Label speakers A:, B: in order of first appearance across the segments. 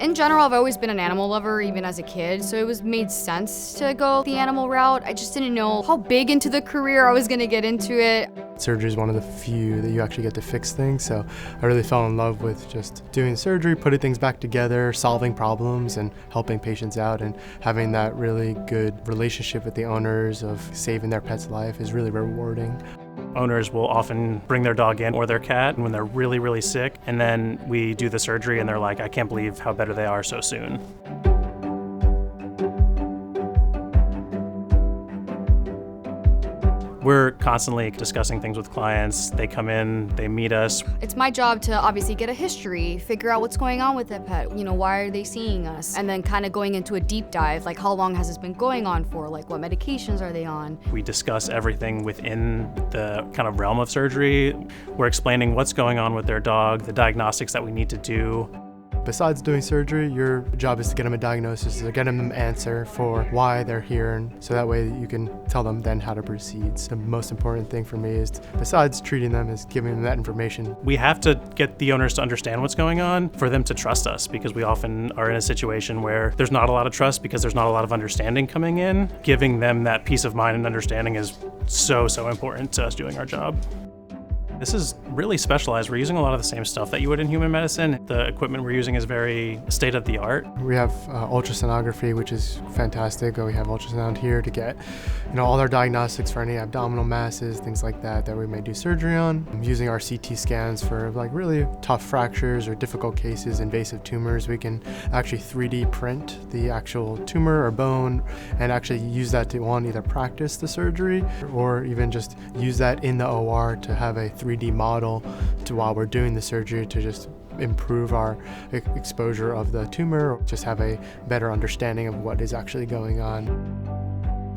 A: In general, I've always been an animal lover, even as a kid, so it made sense to go the animal route. I just didn't know how big into the career I was gonna get into it.
B: Surgery is one of the few that you actually get to fix things, so I really fell in love with just doing surgery, putting things back together, solving problems, and helping patients out, and having that really good relationship with the owners of saving their pet's life is really rewarding.
C: Owners will often bring their dog in or their cat when they're really, really sick, and then we do the surgery and they're like, I can't believe how better they are so soon. We're constantly discussing things with clients. They come in, they meet us.
A: It's my job to obviously get a history, figure out what's going on with the pet, why are they seeing us? And then kind of going into a deep dive, like how long has this been going on for? Like what medications are they on?
C: We discuss everything within the kind of realm of surgery. We're explaining what's going on with their dog, the diagnostics that we need to do.
B: Besides doing surgery, your job is to get them a diagnosis, to get them an answer for why they're here, and so that way you can tell them then how to proceed. So the most important thing for me is, besides treating them, is giving them that information.
C: We have to get the owners to understand what's going on for them to trust us, because we often are in a situation where there's not a lot of trust because there's not a lot of understanding coming in. Giving them that peace of mind and understanding is so important to us doing our job. This is really specialized. We're using a lot of the same stuff that you would in human medicine. The equipment we're using is very state-of-the-art.
B: We have ultrasonography, which is fantastic. We have ultrasound here to get all our diagnostics for any abdominal masses, things like that we may do surgery on. Using our CT scans for really tough fractures or difficult cases, invasive tumors, we can actually 3D print the actual tumor or bone and actually use that to either practice the surgery or even just use that in the OR to have a 3D model while we're doing the surgery to just improve our exposure of the tumor, or just have a better understanding of what is actually going on.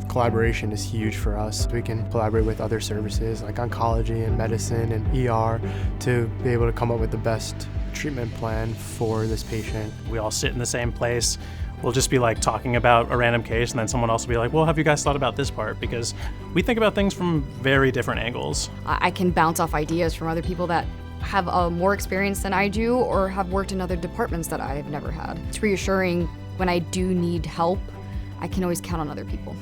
B: Collaboration is huge for us. We can collaborate with other services like oncology and medicine and ER to be able to come up with the best treatment plan for this patient.
C: We all sit in the same place. We'll just be talking about a random case, and then someone else will be like, well, have you guys thought about this part? Because we think about things from very different angles.
A: I can bounce off ideas from other people that have more experience than I do or have worked in other departments that I've never had. It's reassuring when I do need help. I can always count on other people.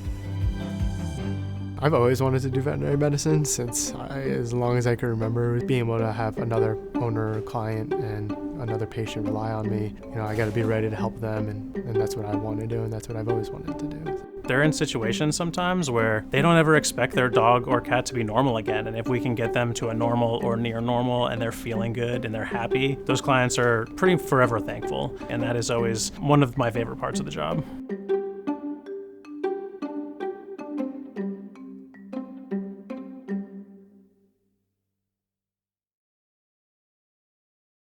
B: I've always wanted to do veterinary medicine since as long as I can remember. Being able to have another owner, client, and another patient rely on me, I got to be ready to help them, and that's what I want to do, and that's what I've always wanted to do.
C: They're in situations sometimes where they don't ever expect their dog or cat to be normal again, and if we can get them to a normal or near normal and they're feeling good and they're happy, those clients are pretty forever thankful, and that is always one of my favorite parts of the job.